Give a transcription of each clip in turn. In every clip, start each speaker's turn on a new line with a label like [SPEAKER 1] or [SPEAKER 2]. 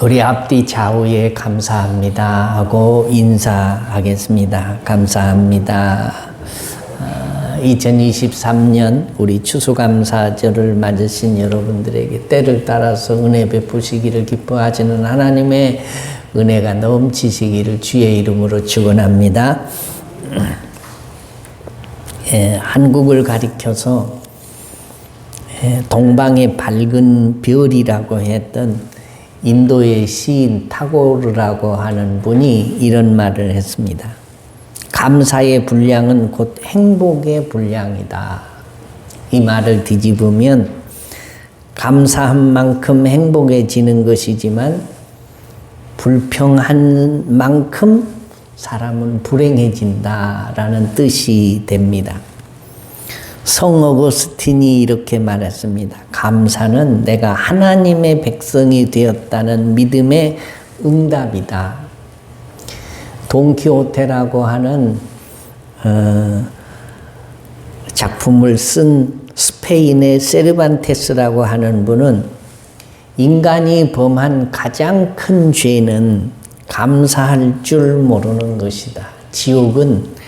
[SPEAKER 1] 우리 앞뒤 좌우에 감사합니다 하고 인사하겠습니다. 감사합니다. 2023년 우리 추수감사절을 맞으신 여러분들에게 때를 따라서 은혜 베푸시기를 기뻐하시는 하나님의 은혜가 넘치시기를 주의 이름으로 축원합니다. 한국을 가리켜서 동방의 밝은 별이라고 했던 인도의 시인 타고르라고 하는 분이 이런 말을 했습니다. 감사의 분량은 곧 행복의 분량이다. 이 말을 뒤집으면 감사한 만큼 행복해지는 것이지만 불평한 만큼 사람은 불행해진다라는 뜻이 됩니다. 성 어거스틴이 이렇게 말했습니다. 감사는 내가 하나님의 백성이 되었다는 믿음의 응답이다. 돈키호테라고 하는 작품을 쓴 스페인의 세르반테스라고 하는 분은 인간이 범한 가장 큰 죄는 감사할 줄 모르는 것이다. 지옥은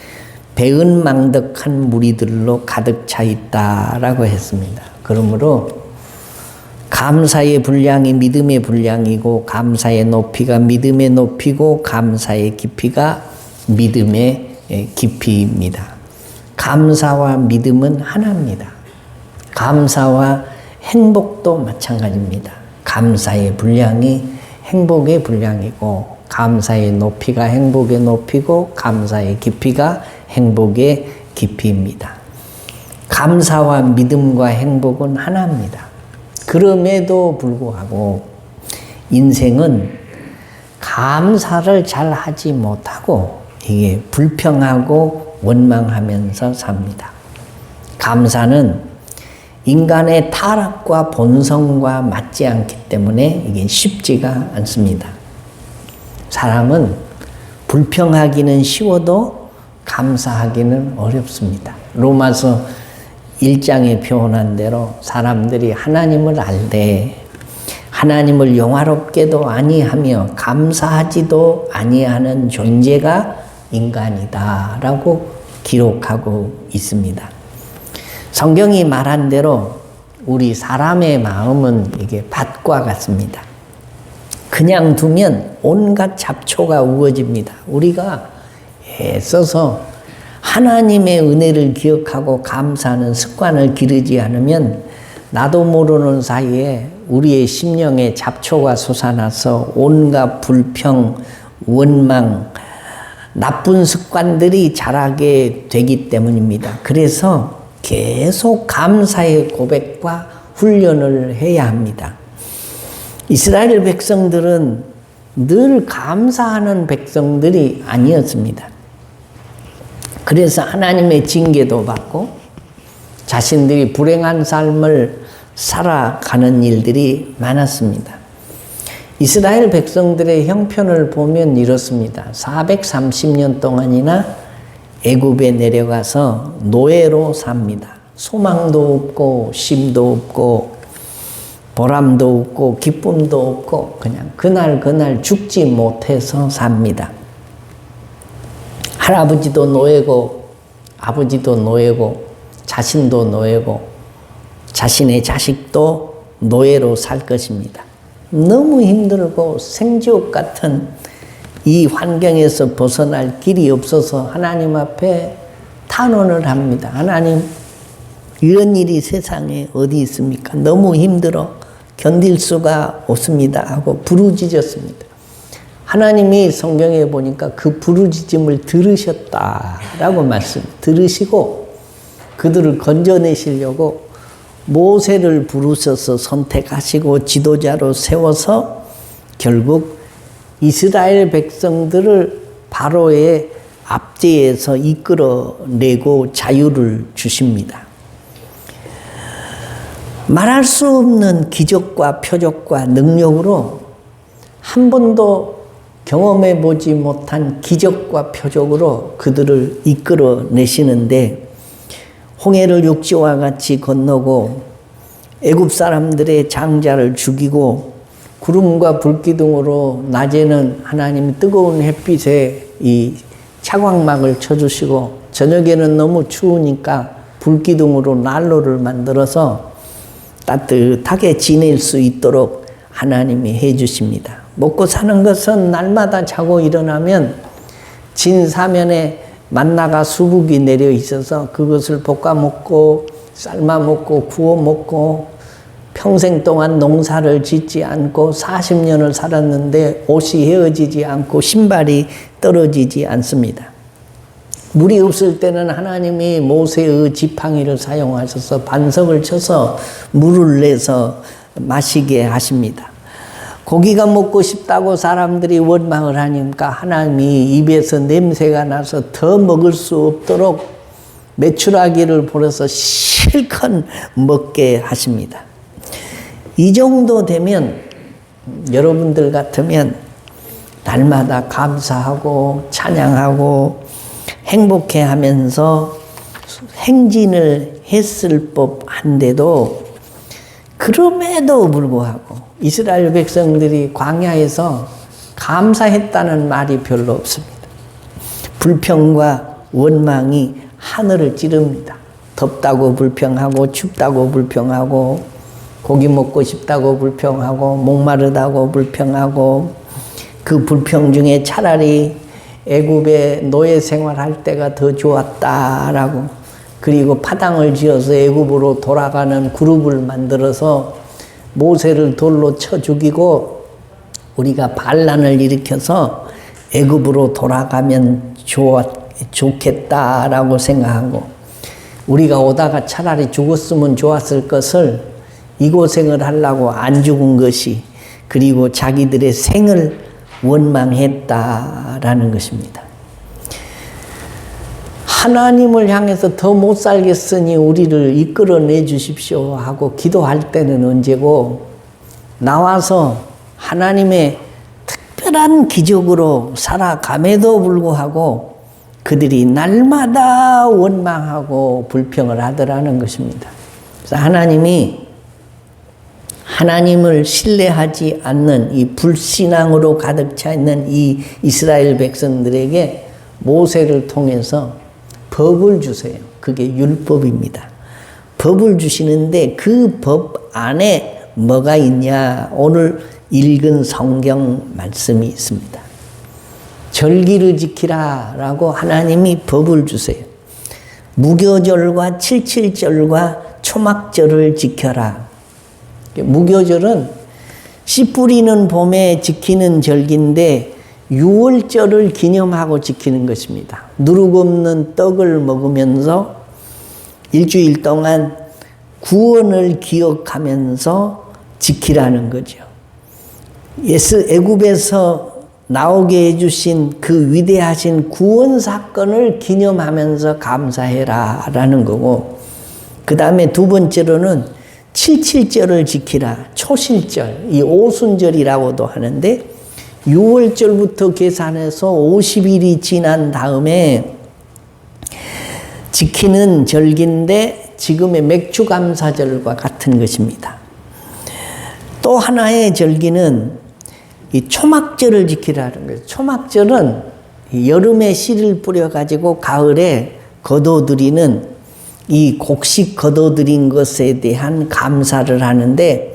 [SPEAKER 1] 배은망덕한 무리들로 가득 차 있다라고 했습니다. 그러므로 감사의 분량이 믿음의 분량이고 감사의 높이가 믿음의 높이고 감사의 깊이가 믿음의 깊이입니다. 감사와 믿음은 하나입니다. 감사와 행복도 마찬가지입니다. 감사의 분량이 행복의 분량이고 감사의 높이가 행복의 높이고 감사의 깊이가 행복의 깊이입니다. 감사와 믿음과 행복은 하나입니다. 그럼에도 불구하고 인생은 감사를 잘 하지 못하고 이게 불평하고 원망하면서 삽니다. 감사는 인간의 타락과 본성과 맞지 않기 때문에 이게 쉽지가 않습니다. 사람은 불평하기는 쉬워도 감사하기는 어렵습니다. 로마서 1장에 표현한 대로 사람들이 하나님을 알되 하나님을 영화롭게도 아니하며 감사하지도 아니하는 존재가 인간이다 라고 기록하고 있습니다. 성경이 말한 대로 우리 사람의 마음은 이게 밭과 같습니다. 그냥 두면 온갖 잡초가 우거집니다. 우리가 애써서 하나님의 은혜를 기억하고 감사하는 습관을 기르지 않으면 나도 모르는 사이에 우리의 심령에 잡초가 솟아나서 온갖 불평, 원망, 나쁜 습관들이 자라게 되기 때문입니다. 그래서 계속 감사의 고백과 훈련을 해야 합니다. 이스라엘 백성들은 늘 감사하는 백성들이 아니었습니다. 그래서 하나님의 징계도 받고 자신들이 불행한 삶을 살아가는 일들이 많았습니다. 이스라엘 백성들의 형편을 보면 이렇습니다. 430년 동안이나 애굽에 내려가서 노예로 삽니다. 소망도 없고 쉼도 없고 보람도 없고 기쁨도 없고 그냥 그날 죽지 못해서 삽니다. 할아버지도 노예고 아버지도 노예고 자신도 노예고 자신의 자식도 노예로 살 것입니다. 너무 힘들고 생지옥 같은 이 환경에서 벗어날 길이 없어서 하나님 앞에 탄원을 합니다. 하나님, 이런 일이 세상에 어디 있습니까? 너무 힘들어 견딜 수가 없습니다 하고 부르짖었습니다. 하나님이 성경에 보니까 그 부르짖음을 들으셨다라고 들으시고 그들을 건져내시려고 모세를 부르셔서 선택하시고 지도자로 세워서 결국 이스라엘 백성들을 바로의 압제에서 이끌어내고 자유를 주십니다. 말할 수 없는 기적과 표적과 능력으로 한 번도 경험해 보지 못한 기적과 표적으로 그들을 이끌어내시는데 홍해를 육지와 같이 건너고 애굽 사람들의 장자를 죽이고 구름과 불기둥으로 낮에는 하나님이 뜨거운 햇빛에 이 차광막을 쳐주시고 저녁에는 너무 추우니까 불기둥으로 난로를 만들어서 따뜻하게 지낼 수 있도록 하나님이 해주십니다. 먹고 사는 것은 날마다 자고 일어나면 진 사면에 만나가 수북이 내려 있어서 그것을 볶아 먹고 삶아 먹고 구워 먹고 평생 동안 농사를 짓지 않고 40년을 살았는데 옷이 헤어지지 않고 신발이 떨어지지 않습니다. 물이 없을 때는 하나님이 모세의 지팡이를 사용하셔서 반석을 쳐서 물을 내서 마시게 하십니다. 고기가 먹고 싶다고 사람들이 원망을 하니까 하나님이 입에서 냄새가 나서 더 먹을 수 없도록 메추라기를 불어서 실컷 먹게 하십니다. 이 정도 되면 여러분들 같으면 날마다 감사하고 찬양하고 행복해하면서 행진을 했을 법한데도 그럼에도 불구하고 이스라엘 백성들이 광야에서 감사했다는 말이 별로 없습니다. 불평과 원망이 하늘을 찌릅니다. 덥다고 불평하고 춥다고 불평하고 고기 먹고 싶다고 불평하고 목마르다고 불평하고 그 불평 중에 차라리 애굽에 노예 생활할 때가 더 좋았다라고 그리고 파당을 지어서 애굽으로 돌아가는 그룹을 만들어서 모세를 돌로 쳐 죽이고 우리가 반란을 일으켜서 애굽으로 돌아가면 좋겠다라고 생각하고 우리가 오다가 차라리 죽었으면 좋았을 것을 이 고생을 하려고 안 죽은 것이 그리고 자기들의 생을 원망했다라는 것입니다. 하나님을 향해서 더 못 살겠으니 우리를 이끌어내 주십시오 하고 기도할 때는 언제고 나와서 하나님의 특별한 기적으로 살아감에도 불구하고 그들이 날마다 원망하고 불평을 하더라는 것입니다. 그래서 하나님을 신뢰하지 않는 이 불신앙으로 가득 차 있는 이 이스라엘 백성들에게 모세를 통해서 법을 주세요. 그게 율법입니다. 법을 주시는데 그 법 안에 뭐가 있냐? 오늘 읽은 성경 말씀이 있습니다. 절기를 지키라 라고 하나님이 법을 주세요. 무교절과 칠칠절과 초막절을 지켜라. 무교절은 씨 뿌리는 봄에 지키는 절기인데 6월절을 기념하고 지키는 것입니다. 누룩 없는 떡을 먹으면서 일주일 동안 구원을 기억하면서 지키라는 거죠. 애굽에서 나오게 해주신 그 위대하신 구원 사건을 기념하면서 감사해라 라는 거고 그 다음에 두 번째로는 칠칠절을 지키라. 초실절, 이 오순절이라고도 하는데 6월절부터 계산해서 50일이 지난 다음에 지키는 절기인데 지금의 맥주감사절과 같은 것입니다. 또 하나의 절기는 이 초막절을 지키라는 거예요. 초막절은 여름에 씨를 뿌려가지고 가을에 거둬들이는 이 곡식 거둬들인 것에 대한 감사를 하는데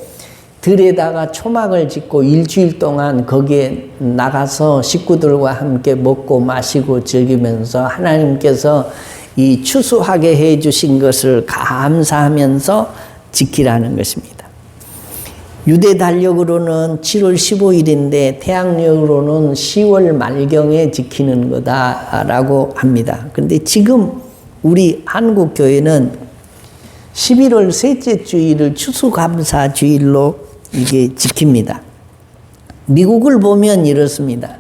[SPEAKER 1] 들에다가 초막을 짓고 일주일 동안 거기에 나가서 식구들과 함께 먹고 마시고 즐기면서 하나님께서 이 추수하게 해 주신 것을 감사하면서 지키라는 것입니다. 유대 달력으로는 7월 15일인데 태양력으로는 10월 말경에 지키는 거다라고 합니다. 그런데 지금 우리 한국 교회는 11월 셋째 주일을 추수감사 주일로 이게 지킵니다. 미국을 보면 이렇습니다.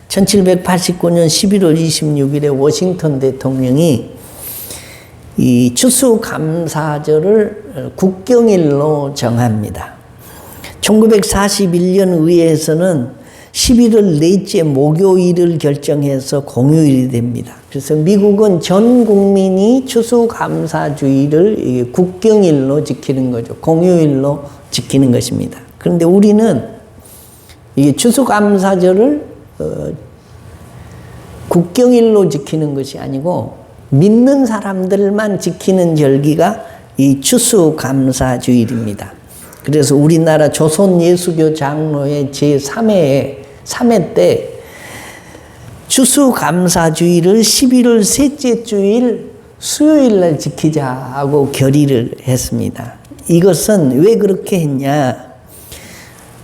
[SPEAKER 1] 1789년 11월 26일에 워싱턴 대통령이 이 추수감사절을 국경일로 정합니다. 1941년 의회에서는 11월 넷째 목요일을 결정해서 공휴일이 됩니다. 그래서 미국은 전 국민이 추수감사주의를 국경일로 지키는 거죠. 공휴일로 지키는 것입니다. 그런데 우리는 이게 추수감사절을 국경일로 지키는 것이 아니고 믿는 사람들만 지키는 절기가 이 추수감사주일입니다. 그래서 우리나라 조선예수교 장로회 제3회 때 추수감사주일을 11월 셋째 주일 수요일 날 지키자고 결의를 했습니다. 이것은 왜 그렇게 했냐?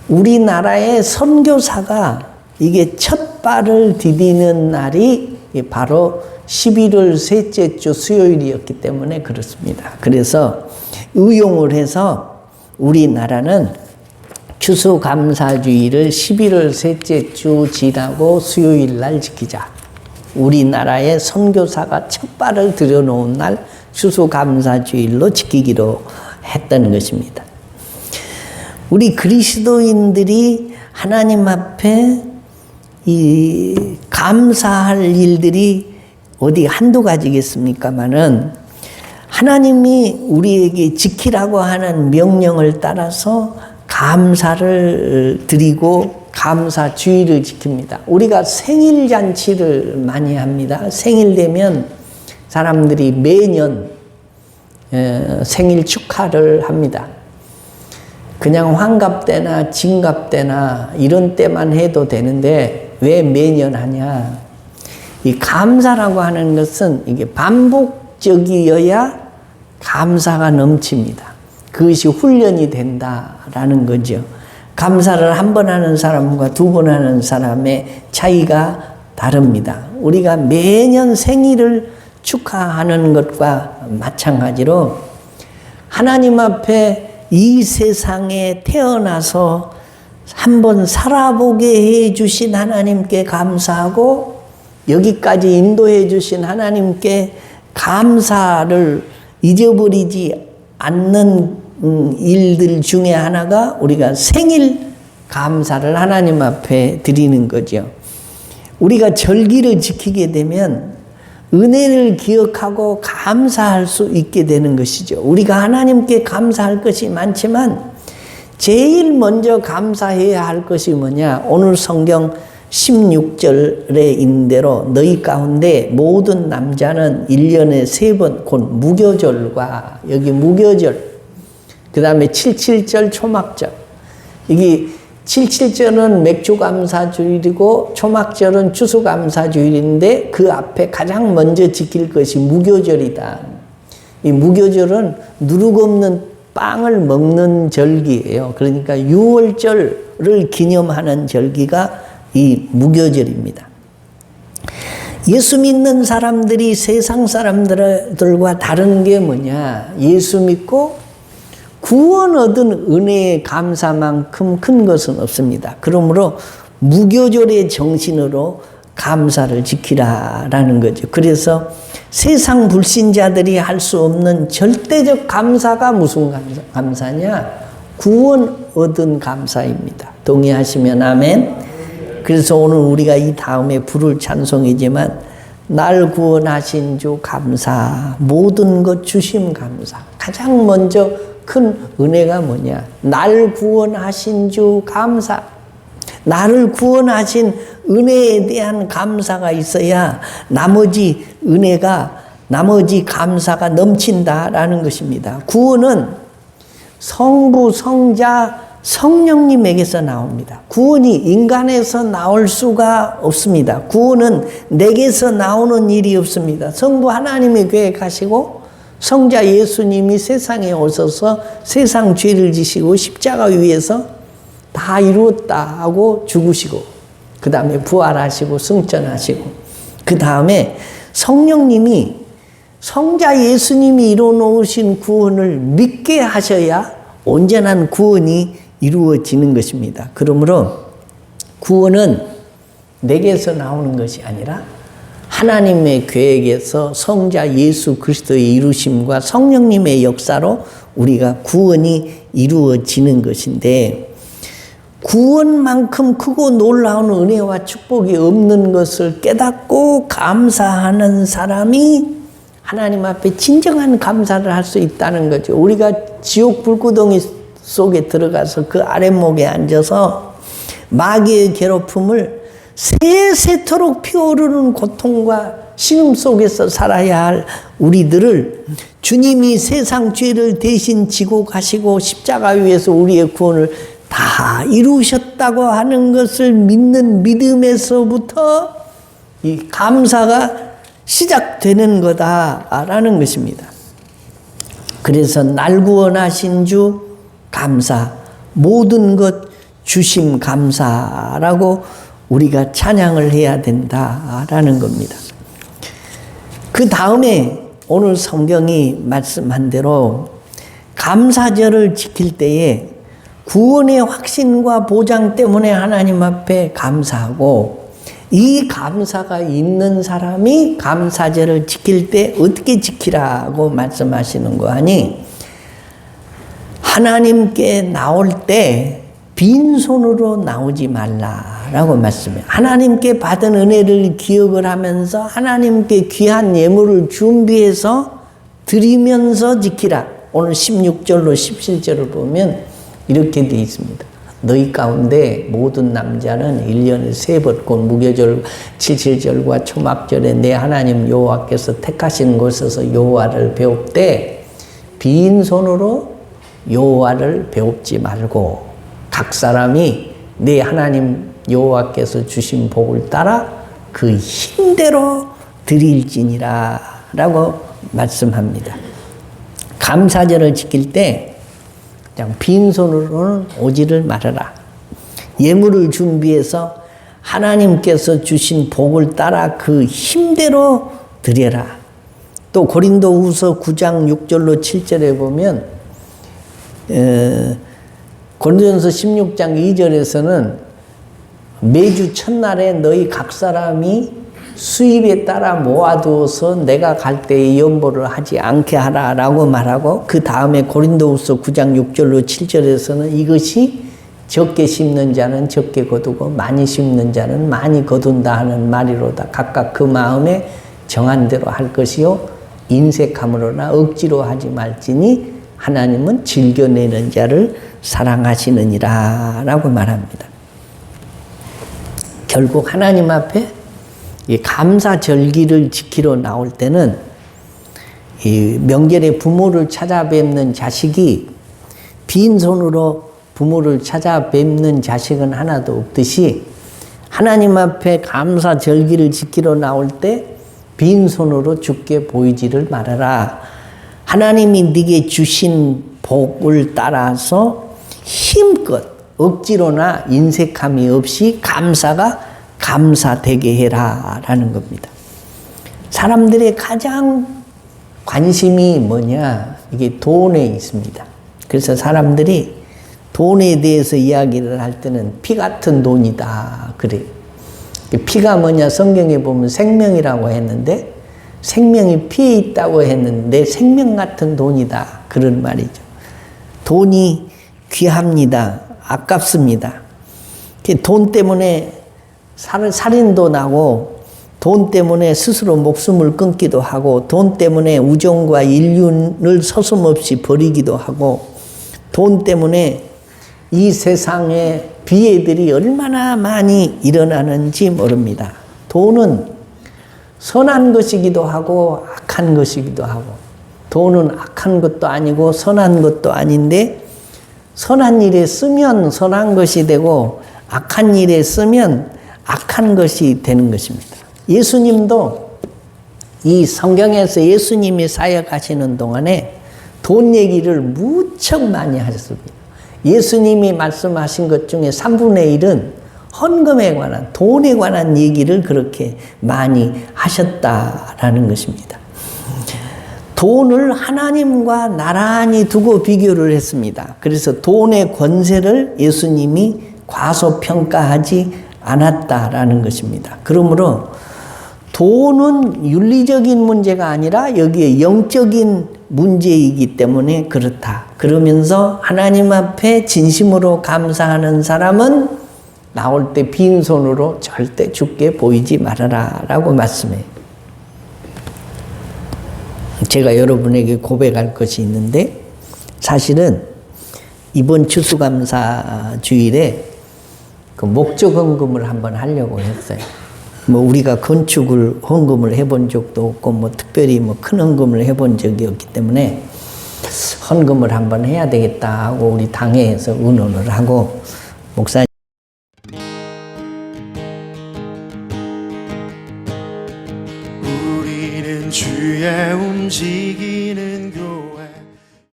[SPEAKER 1] 우리나라의 선교사가 이게 첫 발을 디디는 날이 바로 11월 셋째 주 수요일이었기 때문에 그렇습니다. 그래서 의용을 해서 우리나라는 추수감사주의를 11월 셋째 주 지나고 수요일 날 지키자. 우리나라의 선교사가 첫 발을 들여놓은 날 추수감사주일로 지키기로 했던 것입니다. 우리 그리스도인들이 하나님 앞에 이 감사할 일들이 어디 한두 가지겠습니까마는 하나님이 우리에게 지키라고 하는 명령을 따라서 감사를 드리고 감사주의를 지킵니다. 우리가 생일잔치를 많이 합니다. 생일 되면 사람들이 매년 생일 축하를 합니다. 그냥 환갑 때나 진갑 때나 이런 때만 해도 되는데 왜 매년 하냐? 이 감사라고 하는 것은 이게 반복적이어야 감사가 넘칩니다. 그것이 훈련이 된다라는 거죠. 감사를 한 번 하는 사람과 두 번 하는 사람의 차이가 다릅니다. 우리가 매년 생일을 축하하는 것과 마찬가지로 하나님 앞에 이 세상에 태어나서 한번 살아보게 해주신 하나님께 감사하고 여기까지 인도해 주신 하나님께 감사를 잊어버리지 않는 일들 중에 하나가 우리가 생일 감사를 하나님 앞에 드리는 거죠. 우리가 절기를 지키게 되면 은혜를 기억하고 감사할 수 있게 되는 것이죠. 우리가 하나님께 감사할 것이 많지만 제일 먼저 감사해야 할 것이 뭐냐? 오늘 성경 16절에 있는 대로 너희 가운데 모든 남자는 1년에 3번 곧 무교절과 여기 무교절 그 다음에 77절 초막절 이게 77절은 맥주감사주일이고 초막절은 추수감사주일인데 그 앞에 가장 먼저 지킬 것이 무교절이다. 이 무교절은 누룩 없는 빵을 먹는 절기예요. 그러니까 6월절을 기념하는 절기가 이 무교절입니다. 예수 믿는 사람들이 세상 사람들과 다른 게 뭐냐? 예수 믿고 구원 얻은 은혜의 감사만큼 큰 것은 없습니다. 그러므로 무교절의 정신으로 감사를 지키라라는 거죠. 그래서 세상 불신자들이 할 수 없는 절대적 감사가 무슨 감사냐? 구원 얻은 감사입니다. 동의하시면 아멘. 그래서 오늘 우리가 이 다음에 부를 찬송이지만 날 구원하신 주 감사, 모든 것 주심 감사. 가장 먼저 큰 은혜가 뭐냐? 날 구원하신 주 감사. 나를 구원하신 은혜에 대한 감사가 있어야 나머지 은혜가, 나머지 감사가 넘친다라는 것입니다. 구원은 성부, 성자, 성령님에게서 나옵니다. 구원이 인간에서 나올 수가 없습니다. 구원은 내게서 나오는 일이 없습니다. 성부 하나님이 계획하시고 성자 예수님이 세상에 오셔서 세상 죄를 지시고 십자가 위에서 다 이루었다 하고 죽으시고 그 다음에 부활하시고 승천하시고 그 다음에 성령님이 성자 예수님이 이루어놓으신 구원을 믿게 하셔야 온전한 구원이 이루어지는 것입니다. 그러므로 구원은 내게서 나오는 것이 아니라 하나님의 계획에서 성자 예수 그리스도의 이루심과 성령님의 역사로 우리가 구원이 이루어지는 것인데 구원만큼 크고 놀라운 은혜와 축복이 없는 것을 깨닫고 감사하는 사람이 하나님 앞에 진정한 감사를 할 수 있다는 거죠. 우리가 지옥 불구덩이 속에 들어가서 그 아랫목에 앉아서 마귀의 괴롭힘을 세세토록 피어오르는 고통과 신음 속에서 살아야 할 우리들을 주님이 세상 죄를 대신 지고 가시고 십자가 위에서 우리의 구원을 다 이루셨다고 하는 것을 믿는 믿음에서부터 이 감사가 시작되는 거다라는 것입니다. 그래서 날 구원하신 주 감사, 모든 것 주심 감사라고 우리가 찬양을 해야 된다라는 겁니다. 그 다음에 오늘 성경이 말씀한 대로 감사절을 지킬 때에 구원의 확신과 보장 때문에 하나님 앞에 감사하고, 이 감사가 있는 사람이 감사절을 지킬 때 어떻게 지키라고 말씀하시는 거 아니? 하나님께 나올 때 빈손으로 나오지 말라라고 말씀해요. 하나님께 받은 은혜를 기억을 하면서 하나님께 귀한 예물을 준비해서 드리면서 지키라. 오늘 16절로 17절을 보면 이렇게 되어 있습니다. 너희 가운데 모든 남자는 1년에 3번 곧 무교절, 칠칠절과 초막절에 내 하나님 여호와께서 택하신 곳에서 여호와를 배웁되 빈손으로 여호와를 배웁지 말고 각 사람이 내 하나님 여호와께서 주신 복을 따라 그 힘대로 드릴지니라 라고 말씀합니다. 감사절을 지킬 때 그냥 빈손으로는 오지를 말아라. 예물을 준비해서 하나님께서 주신 복을 따라 그 힘대로 드려라. 또 고린도후서 9장 6절로 7절에 보면 고린도전서 16장 2절에서는 매주 첫날에 너희 각 사람이 수입에 따라 모아두어서 내가 갈 때에 연보를 하지 않게 하라라고 말하고, 그 다음에 고린도후서 9장 6절로 7절에서는 이것이 적게 심는 자는 적게 거두고 많이 심는 자는 많이 거둔다 하는 말이로다. 각각 그 마음에 정한 대로 할 것이요 인색함으로나 억지로 하지 말지니 하나님은 즐겨내는 자를 사랑하시느니라 라고 말합니다. 결국 하나님 앞에 이 감사절기를 지키러 나올 때는 이 명절에 부모를 찾아뵙는 자식이 빈손으로 부모를 찾아뵙는 자식은 하나도 없듯이 하나님 앞에 감사절기를 지키러 나올 때 빈손으로 주께 보이지를 말아라. 하나님이 네게 주신 복을 따라서 힘껏 억지로나 인색함이 없이 감사가 감사되게 해라 라는 겁니다. 사람들의 가장 관심이 뭐냐? 이게 돈에 있습니다. 그래서 사람들이 돈에 대해서 이야기를 할 때는 피 같은 돈이다 그래요. 피가 뭐냐? 성경에 보면 생명이라고 했는데 생명이 피에 있다고 했는데 생명 같은 돈이다 그런 말이죠. 돈이 귀합니다. 아깝습니다. 돈 때문에 살인도 나고, 돈 때문에 스스로 목숨을 끊기도 하고, 돈 때문에 우정과 인륜을 서슴없이 버리기도 하고, 돈 때문에 이 세상에 비애들이 얼마나 많이 일어나는지 모릅니다. 돈은 선한 것이기도 하고 악한 것이기도 하고, 돈은 악한 것도 아니고 선한 것도 아닌데 선한 일에 쓰면 선한 것이 되고 악한 일에 쓰면 악한 것이 되는 것입니다. 예수님도 이 성경에서 예수님이 사역하시는 동안에 돈 얘기를 무척 많이 하셨습니다. 예수님이 말씀하신 것 중에 3분의 1은 헌금에 관한, 돈에 관한 얘기를 그렇게 많이 하셨다라는 것입니다. 돈을 하나님과 나란히 두고 비교를 했습니다. 그래서 돈의 권세를 예수님이 과소평가하지 않았다라는 것입니다. 그러므로 돈은 윤리적인 문제가 아니라 여기에 영적인 문제이기 때문에 그렇다. 그러면서 하나님 앞에 진심으로 감사하는 사람은 나올 때 빈손으로 절대 주께 보이지 말아라 라고 말씀해요. 제가 여러분에게 고백할 것이 있는데, 사실은 이번 추수감사 주일에 그 목적 헌금을 한번 하려고 했어요. 뭐 우리가 건축을 헌금을 해본 적도 없고 뭐 특별히 뭐 큰 헌금을 해본 적이 없기 때문에 헌금을 한번 해야 되겠다 하고 우리 당회에서 의논을 하고, 목사님
[SPEAKER 2] 우리는 주의 움직이는